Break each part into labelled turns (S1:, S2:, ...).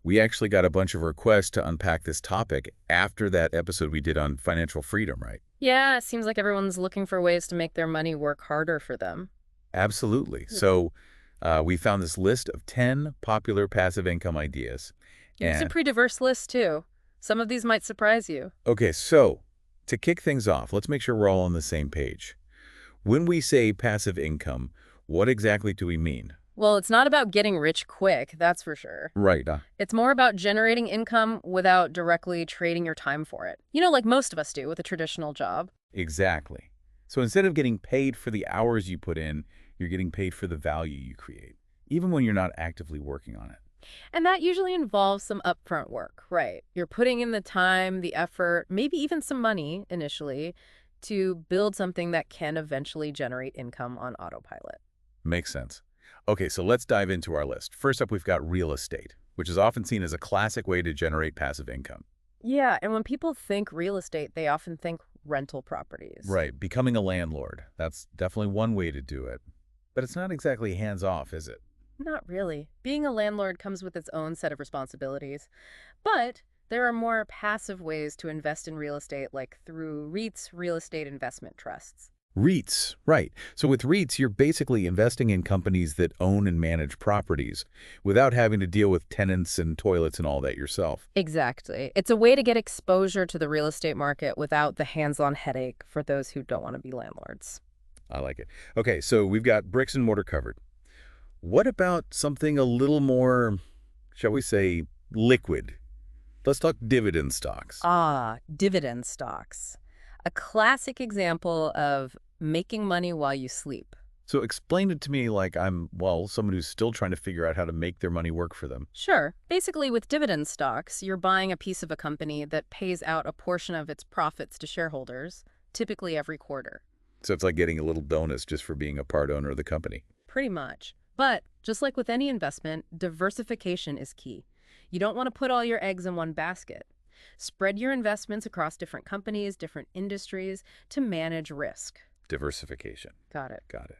S1: We actually got a bunch of requests to unpack this topic after that episode we did on financial freedom, right?
S2: Yeah, it seems like everyone's looking for ways to make their money work harder for them.
S1: Absolutely. So we found this list of 10 popular passive income ideas.
S2: It was a
S1: And
S2: pretty diverse list, too. Some of these might surprise you.
S1: okay, so to kick things off, let's make sure we're all on the same page. When we say passive income, what exactly do we mean?
S2: Well, it's not about getting rich quick, that's for sure.
S1: Right.
S2: It's more about generating income without directly trading your time for it. Like most of us do with a traditional job.
S1: Exactly. So instead of getting paid for the hours you put in, you're getting paid for the value you create, even when you're not actively working on it.
S2: And that usually involves some upfront work, right? You're putting in the time, the effort, maybe even some money initially to build something that can eventually generate income on autopilot.
S1: Makes sense. Okay, so let's dive into our list. First up, we've got real estate, which is often seen as a classic way to generate passive income.
S2: Yeah, and when people think real estate, they often think rental properties.
S1: Right, becoming a landlord. That's definitely one way to do it. But it's not exactly hands-off, is it?
S2: Not really. Being a landlord comes with its own set of responsibilities. But there are more passive ways to invest in real estate, like through REITs, real estate investment trusts.
S1: REITs, right. So with REITs, you're basically investing in companies that own and manage properties without having to deal with tenants and toilets and all that yourself.
S2: Exactly. It's a way to get exposure to the real estate market without the hands-on headache for those who don't want to be landlords.
S1: I like it. Okay, so we've got bricks and mortar covered. What about something a little more, shall we say, liquid? Let's talk dividend stocks.
S2: Ah, dividend stocks. A classic example of making money while you sleep.
S1: So explain it to me like I'm, well, someone who's still trying to figure out how to make their money work for them.
S2: Sure. Basically, with dividend stocks, you're buying a piece of a company that pays out a portion of its profits to shareholders, typically every quarter.
S1: So it's like getting a little bonus just for being a part owner of the company.
S2: Pretty much. But just like with any investment, diversification is key. You don't want to put all your eggs in one basket. Spread your investments across different companies, different industries to manage risk.
S1: Diversification.
S2: Got it.
S1: Got it.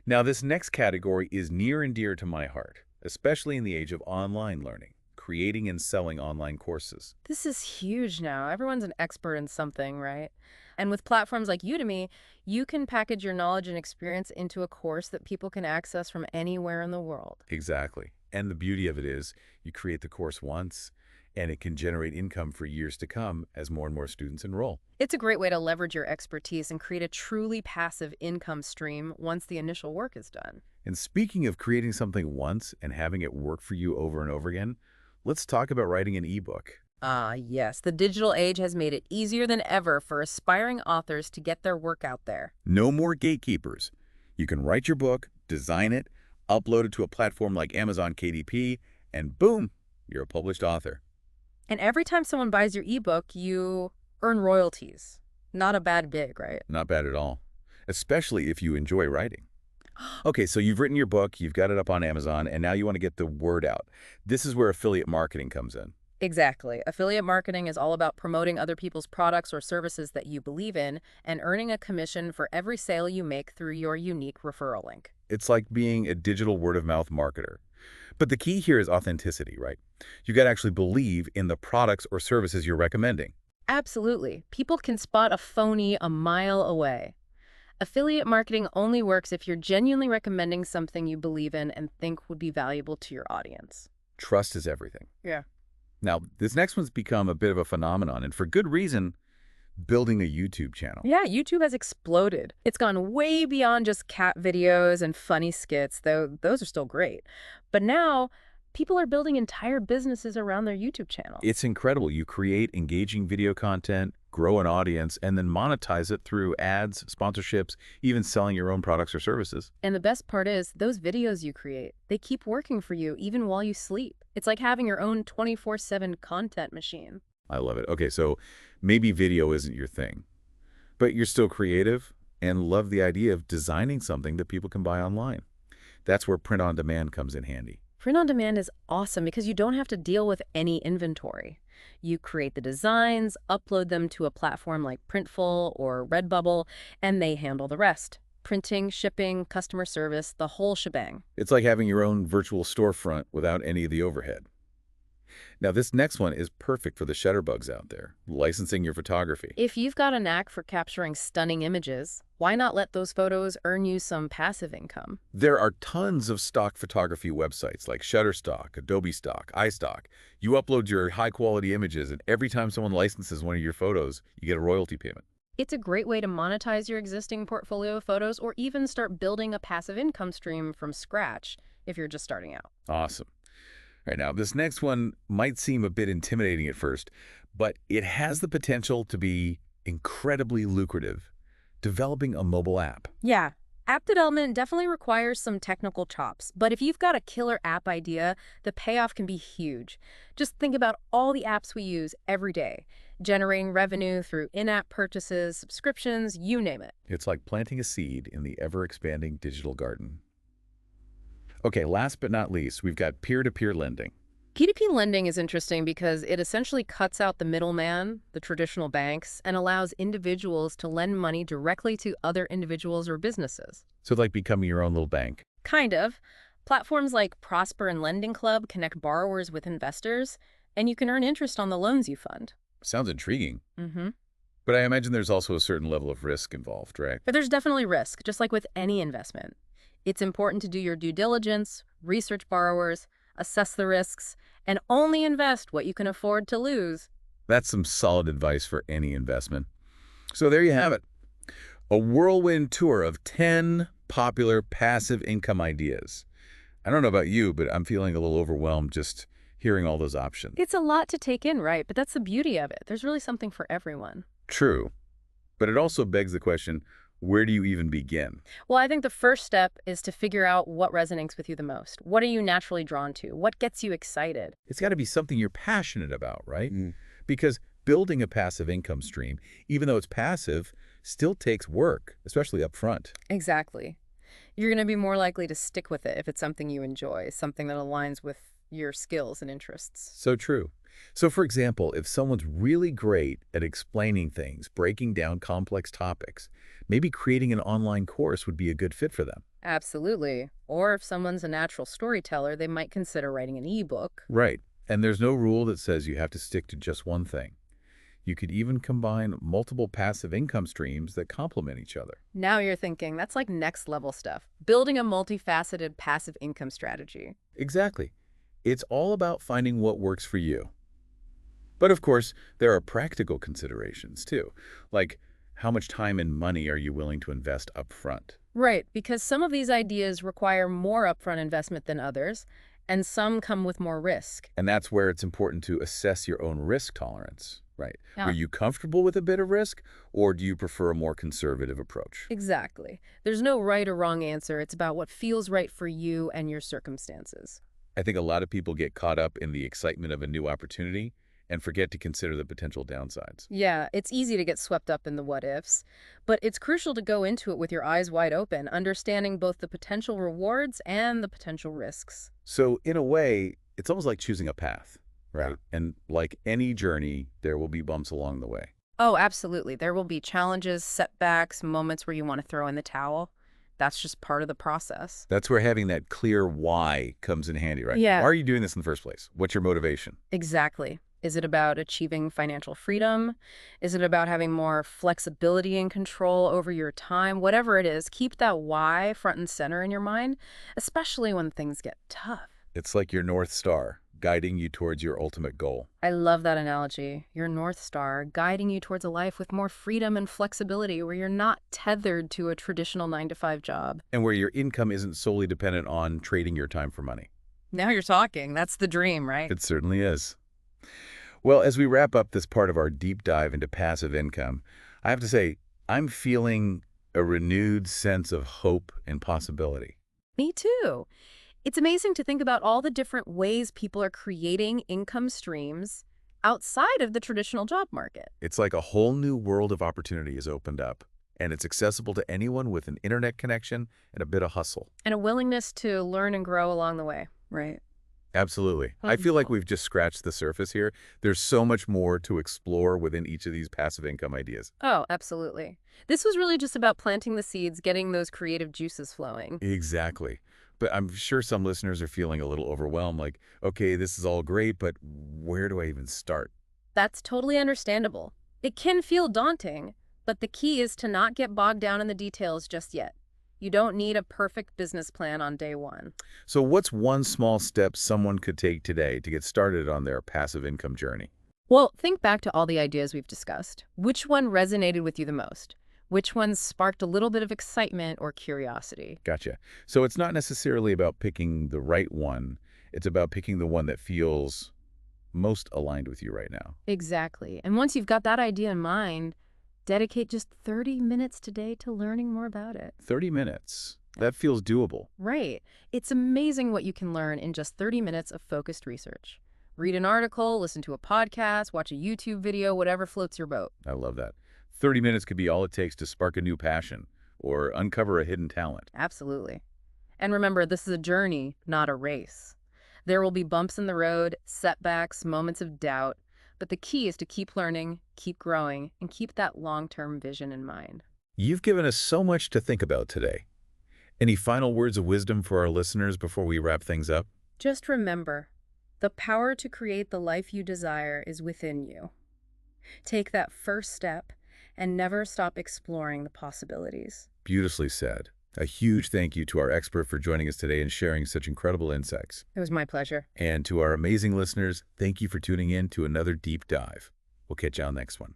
S1: Now, this next category is near and dear to my heart, especially in the age of online learning, creating and selling online courses.
S2: This is huge now. Everyone's an expert in something, right? And with platforms like Udemy, you can package your knowledge and experience into a course that people can access from anywhere in the world.
S1: Exactly. And the beauty of it is you create the course once, and it can generate income for years to come as more and more students enroll.
S2: It's a great way to leverage your expertise and create a truly passive income stream once the initial work is done.
S1: And speaking of creating something once and having it work for you over and over again, let's talk about writing an ebook.
S2: Ah, yes. The digital age has made it easier than ever for aspiring authors to get their work out there.
S1: No more gatekeepers. You can write your book, design it, upload it to a platform like Amazon KDP, and boom, you're a published author.
S2: And every time someone buys your ebook, you earn royalties. Not a bad gig, right?
S1: Not bad at all, especially if you enjoy writing. Okay, so you've written your book, you've got it up on Amazon, and now you want to get the word out. This is where affiliate marketing comes in.
S2: Exactly. Affiliate marketing is all about promoting other people's products or services that you believe in and earning a commission for every sale you make through your unique referral link.
S1: It's like being a digital word-of-mouth marketer. But the key here is authenticity, right? You got to actually believe in the products or services you're recommending.
S2: Absolutely. People can spot a phony a mile away. Affiliate marketing only works if you're genuinely recommending something you believe in and think would be valuable to your audience.
S1: Trust is everything.
S2: Yeah.
S1: Now, this next one's become a bit of a phenomenon, and for good reason, building a YouTube channel.
S2: Yeah, YouTube has exploded. It's gone way beyond just cat videos and funny skits, though those are still great. But now, people are building entire businesses around their YouTube channel.
S1: It's incredible. You create engaging video content, grow an audience, and then monetize it through ads, sponsorships, even selling your own products or services.
S2: And the best part is, those videos you create, they keep working for you even while you sleep. It's like having your own 24/7 content machine.
S1: I love it. Okay, so maybe video isn't your thing, but you're still creative and love the idea of designing something that people can buy online. That's where print on demand comes in handy.
S2: Print on demand is awesome because you don't have to deal with any inventory. You create the designs, upload them to a platform like Printful or Redbubble, and they handle the rest. Printing, shipping, customer service, the whole shebang.
S1: It's like having your own virtual storefront without any of the overhead. Now, this next one is perfect for the shutterbugs out there, licensing your photography.
S2: If you've got a knack for capturing stunning images, why not let those photos earn you some passive income?
S1: There are tons of stock photography websites like Shutterstock, Adobe Stock, iStock. You upload your high-quality images, and every time someone licenses one of your photos, you get a royalty payment.
S2: It's a great way to monetize your existing portfolio of photos or even start building a passive income stream from scratch if you're just starting out.
S1: Awesome. All right, now, this next one might seem a bit intimidating at first, but it has the potential to be incredibly lucrative. Developing a mobile app.
S2: Yeah, app development definitely requires some technical chops, but if you've got a killer app idea, the payoff can be huge. Just think about all the apps we use every day, generating revenue through in-app purchases, subscriptions, you name it.
S1: It's like planting a seed in the ever-expanding digital garden. Okay, last but not least, we've got peer-to-peer lending.
S2: P2P lending is interesting because it essentially cuts out the middleman, the traditional banks, and allows individuals to lend money directly to other individuals or businesses.
S1: So like becoming your own little bank.
S2: Kind of. Platforms like Prosper and Lending Club connect borrowers with investors, and you can earn interest on the loans you fund.
S1: Sounds intriguing.
S2: Mm-hmm.
S1: But I imagine there's also a certain level of risk involved, right?
S2: But there's definitely risk, just like with any investment. It's important to do your due diligence, research borrowers, assess the risks, and only invest what you can afford to lose.
S1: That's some solid advice for any investment. So there you have it. A whirlwind tour of 10 popular passive income ideas. I don't know about you, but I'm feeling a little overwhelmed just hearing all those options.
S2: It's a lot to take in, right? But that's the beauty of it. There's really something for everyone.
S1: True. But it also begs the question, where do you even begin?
S2: Well, I think the first step is to figure out what resonates with you the most. What are you naturally drawn to? What gets you excited?
S1: It's got to be something you're passionate about, right? Because building a passive income stream, even though it's passive, still takes work, especially up front.
S2: Exactly. You're going to be more likely to stick with it if it's something you enjoy, something that aligns with your skills and interests.
S1: So true. So, for example, if someone's really great at explaining things, breaking down complex topics, maybe creating an online course would be a good fit for them.
S2: Absolutely. Or if someone's a natural storyteller, they might consider writing an ebook.
S1: Right. And there's no rule that says you have to stick to just one thing. You could even combine multiple passive income streams that complement each other.
S2: Now you're thinking, that's like next level stuff. Building a multifaceted passive income strategy.
S1: Exactly. It's all about finding what works for you. But of course, there are practical considerations too, like how much time and money are you willing to invest up front?
S2: Right, because some of these ideas require more upfront investment than others, and some come with more risk.
S1: And that's where it's important to assess your own risk tolerance, right?
S2: Yeah.
S1: Are you comfortable with a bit of risk, or do you prefer a more conservative approach?
S2: Exactly. There's no right or wrong answer. It's about what feels right for you and your circumstances.
S1: I think a lot of people get caught up in the excitement of a new opportunity and forget to consider the potential downsides.
S2: Yeah, it's easy to get swept up in the what-ifs, but it's crucial to go into it with your eyes wide open, understanding both the potential rewards and the potential risks.
S1: So in a way, it's almost like choosing a path, right? And like any journey, there will be bumps along the way.
S2: Oh, absolutely. There will be challenges, setbacks, moments where you want to throw in the towel. That's just part of the process.
S1: That's where having that clear why comes in handy, right?
S2: Yeah.
S1: Why are you doing this in the first place? What's your motivation?
S2: Exactly. Is it about achieving financial freedom? Is it about having more flexibility and control over your time? Whatever it is, keep that why front and center in your mind, especially when things get tough.
S1: It's like your North Star, guiding you towards your ultimate goal.
S2: I love that analogy. Your North Star guiding you towards a life with more freedom and flexibility where you're not tethered to a traditional 9-to-5 job.
S1: And where your income isn't solely dependent on trading your time for money.
S2: Now you're talking. That's the dream, right?
S1: It certainly is. Well, as we wrap up this part of our deep dive into passive income, I have to say, I'm feeling a renewed sense of hope and possibility.
S2: Me too. It's amazing to think about all the different ways people are creating income streams outside of the traditional job market.
S1: It's like a whole new world of opportunity has opened up, and it's accessible to anyone with an internet connection and a bit of hustle.
S2: And a willingness to learn and grow along the way, right?
S1: Absolutely. I feel like we've just scratched the surface here. There's so much more to explore within each of these passive income ideas.
S2: Oh, absolutely. This was really just about planting the seeds, getting those creative juices flowing.
S1: Exactly. But I'm sure some listeners are feeling a little overwhelmed, like, okay, this is all great, but where do I even start?
S2: That's totally understandable. It can feel daunting, but the key is to not get bogged down in the details just yet. You don't need a perfect business plan on day one.
S1: So what's one small step someone could take today to get started on their passive income journey?
S2: Well, think back to all the ideas we've discussed. Which one resonated with you the most? Which ones sparked a little bit of excitement or curiosity?
S1: Gotcha. So it's not necessarily about picking the right one. It's about picking the one that feels most aligned with you right now.
S2: Exactly. And once you've got that idea in mind, dedicate just 30 minutes today to learning more about it.
S1: 30 minutes. That feels doable.
S2: Right. It's amazing what you can learn in just 30 minutes of focused research. Read an article, listen to a podcast, watch a YouTube video, whatever floats your boat.
S1: I love that. 30 minutes could be all it takes to spark a new passion or uncover a hidden talent.
S2: Absolutely. And remember, this is a journey, not a race. There will be bumps in the road, setbacks, moments of doubt, but the key is to keep learning, keep growing, and keep that long-term vision in mind.
S1: You've given us so much to think about today. Any final words of wisdom for our listeners before we wrap things up?
S2: Just remember, the power to create the life you desire is within you. Take that first step and never stop exploring the possibilities.
S1: Beautifully said. A huge thank you to our expert for joining us today and sharing such incredible insights.
S2: It was my pleasure.
S1: And to our amazing listeners, thank you for tuning in to another deep dive. We'll catch you on the next one.